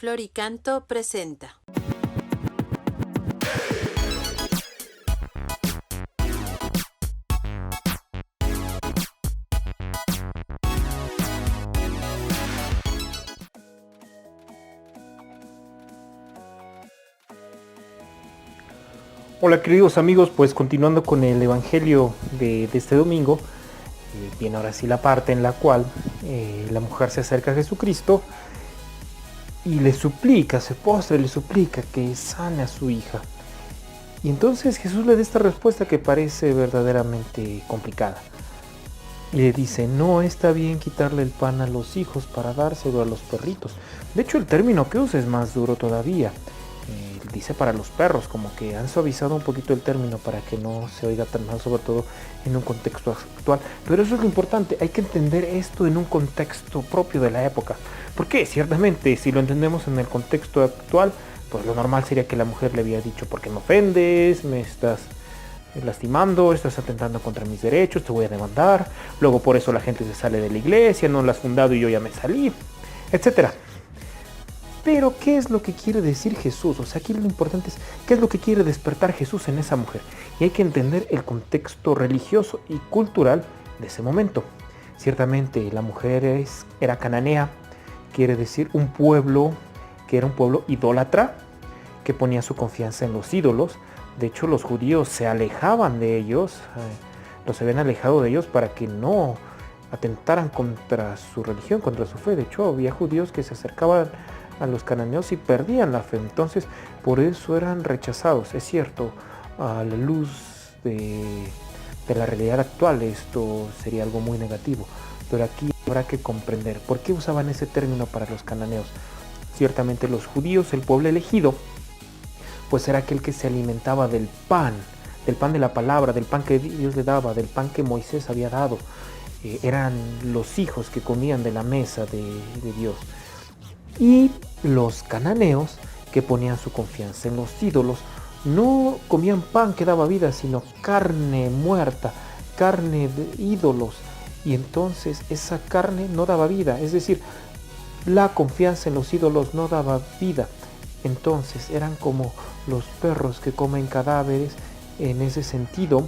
Floricanto presenta. Hola queridos amigos, pues continuando con el evangelio de este domingo, viene ahora sí la parte en la cual la mujer se acerca a Jesucristo y le suplica, se postra y le suplica que sane a su hija. Y entonces Jesús le da esta respuesta que parece verdaderamente complicada. Y le dice, no está bien quitarle el pan a los hijos para dárselo a los perritos. De hecho, el término que usa es más duro todavía. Dice para los perros, como que han suavizado un poquito el término para que no se oiga tan mal, sobre todo en un contexto actual. Pero eso es lo importante, hay que entender esto en un contexto propio de la época. Porque ciertamente, si lo entendemos en el contexto actual, pues lo normal sería que la mujer le había dicho, ¿por qué me ofendes? Me estás lastimando, estás atentando contra mis derechos, te voy a demandar. Luego por eso la gente se sale de la iglesia, no la has fundado y yo ya me salí, etcétera. Pero, ¿qué es lo que quiere decir Jesús? O sea, aquí lo importante es, ¿qué es lo que quiere despertar Jesús en esa mujer? Y hay que entender el contexto religioso y cultural de ese momento. Ciertamente, la mujer era cananea, quiere decir un pueblo que era un pueblo idólatra, que ponía su confianza en los ídolos. De hecho, los judíos se alejaban de ellos, los habían alejado de ellos para que no atentaran contra su religión, contra su fe. De hecho, había judíos que se acercaban a los cananeos y perdían la fe, entonces por eso eran rechazados. Es cierto, a la luz de la realidad actual esto sería algo muy negativo, pero aquí habrá que comprender por qué usaban ese término para los cananeos. Ciertamente los judíos, el pueblo elegido, pues era aquel que se alimentaba del pan de la palabra, del pan que Dios le daba, del pan que Moisés había dado. Eran los hijos que comían de la mesa de Dios. Y los cananeos, que ponían su confianza en los ídolos, no comían pan que daba vida, sino carne muerta, carne de ídolos. Y entonces esa carne no daba vida, es decir, la confianza en los ídolos no daba vida. Entonces eran como los perros que comen cadáveres. En ese sentido,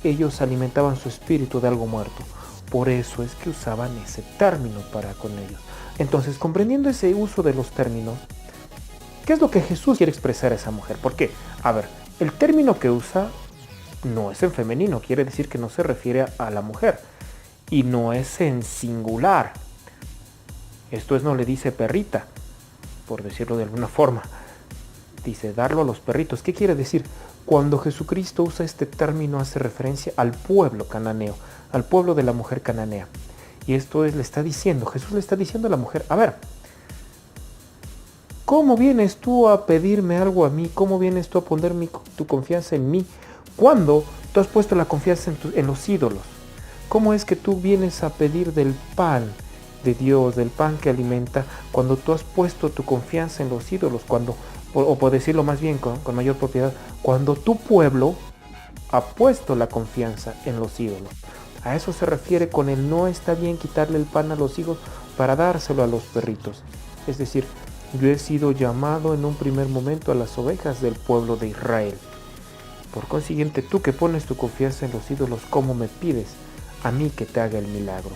ellos alimentaban su espíritu de algo muerto. Por eso es que usaban ese término para con ellos. Entonces, comprendiendo ese uso de los términos, ¿qué es lo que Jesús quiere expresar a esa mujer? ¿Por qué? A ver, el término que usa no es en femenino, quiere decir que no se refiere a la mujer. Y no es en singular. Esto es, no le dice perrita, por decirlo de alguna forma. Dice, darlo a los perritos. ¿Qué quiere decir? Cuando Jesucristo usa este término hace referencia al pueblo cananeo, al pueblo de la mujer cananea. Y esto es, Jesús le está diciendo a la mujer, a ver, ¿cómo vienes tú a pedirme algo a mí? ¿Cómo vienes tú a poner tu confianza en mí? Cuando tú has puesto la confianza en los ídolos. ¿Cómo es que tú vienes a pedir del pan de Dios, del pan que alimenta, cuando tú has puesto tu confianza en los ídolos? O por decirlo más bien con mayor propiedad, cuando tu pueblo ha puesto la confianza en los ídolos. A eso se refiere con el no está bien quitarle el pan a los hijos para dárselo a los perritos. Es decir, yo he sido llamado en un primer momento a las ovejas del pueblo de Israel. Por consiguiente, tú que pones tu confianza en los ídolos, ¿cómo me pides a mí que te haga el milagro?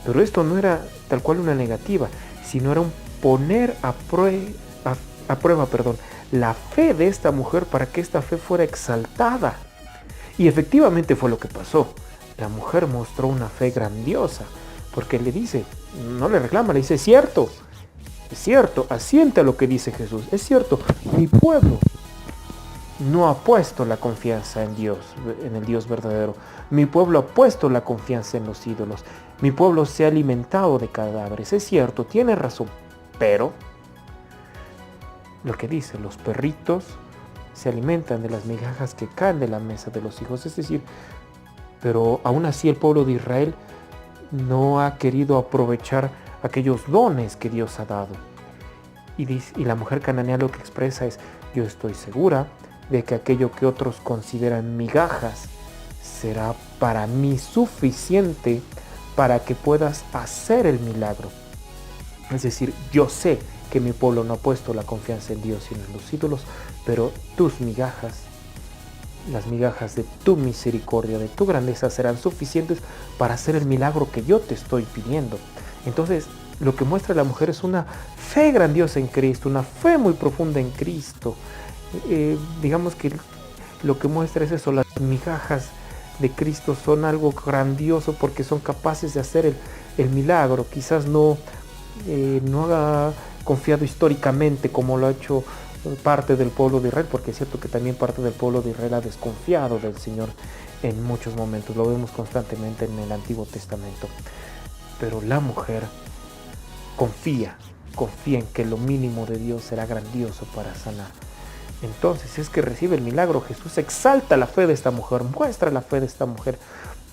Pero esto no era tal cual una negativa, sino era un poner a prueba, la fe de esta mujer para que esta fe fuera exaltada. Y efectivamente fue lo que pasó. La mujer mostró una fe grandiosa, porque le dice, no le reclama, le dice, es cierto, asiente a lo que dice Jesús, es cierto, mi pueblo no ha puesto la confianza en Dios, en el Dios verdadero. Mi pueblo ha puesto la confianza en los ídolos. Mi pueblo se ha alimentado de cadáveres, es cierto, tiene razón, pero lo que dice, los perritos se alimentan de las migajas que caen de la mesa de los hijos, es decir, pero aún así el pueblo de Israel no ha querido aprovechar aquellos dones que Dios ha dado. Y la mujer cananea lo que expresa es, yo estoy segura de que aquello que otros consideran migajas será para mí suficiente para que puedas hacer el milagro. Es decir, yo sé que mi pueblo no ha puesto la confianza en Dios sino en los ídolos, pero tus migajas, las migajas de tu misericordia, de tu grandeza serán suficientes para hacer el milagro que yo te estoy pidiendo. Entonces, lo que muestra la mujer es una fe grandiosa en Cristo, una fe muy profunda en Cristo. Digamos que lo que muestra es eso, las migajas de Cristo son algo grandioso porque son capaces de hacer el milagro. Quizás no ha confiado históricamente como lo ha hecho parte del pueblo de Israel, porque es cierto que también parte del pueblo de Israel ha desconfiado del Señor en muchos momentos, lo vemos constantemente en el Antiguo Testamento, pero la mujer confía en que lo mínimo de Dios será grandioso para sanar. Entonces es que recibe el milagro. Jesús exalta la fe de esta mujer, muestra la fe de esta mujer,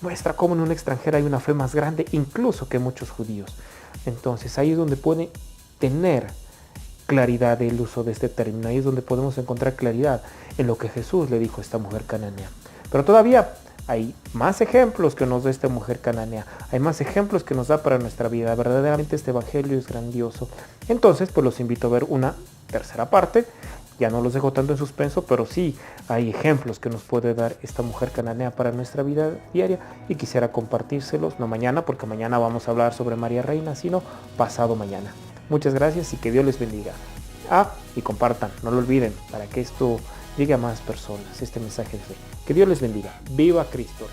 muestra cómo en una extranjera hay una fe más grande incluso que muchos judíos. Entonces ahí es donde puede tener claridad el uso de este término, ahí es donde podemos encontrar claridad en lo que Jesús le dijo a esta mujer cananea. Pero todavía hay más ejemplos que nos da esta mujer cananea, hay más ejemplos que nos da para nuestra vida. Verdaderamente este evangelio es grandioso. Entonces pues los invito a ver una tercera parte. Ya no los dejo tanto en suspenso, pero sí hay ejemplos que nos puede dar esta mujer cananea para nuestra vida diaria y quisiera compartírselos, no mañana, porque mañana vamos a hablar sobre María Reina, sino pasado mañana. Muchas gracias y que Dios les bendiga. Y compartan, no lo olviden, para que esto llegue a más personas, este mensaje de fe. Que Dios les bendiga. ¡Viva Cristo!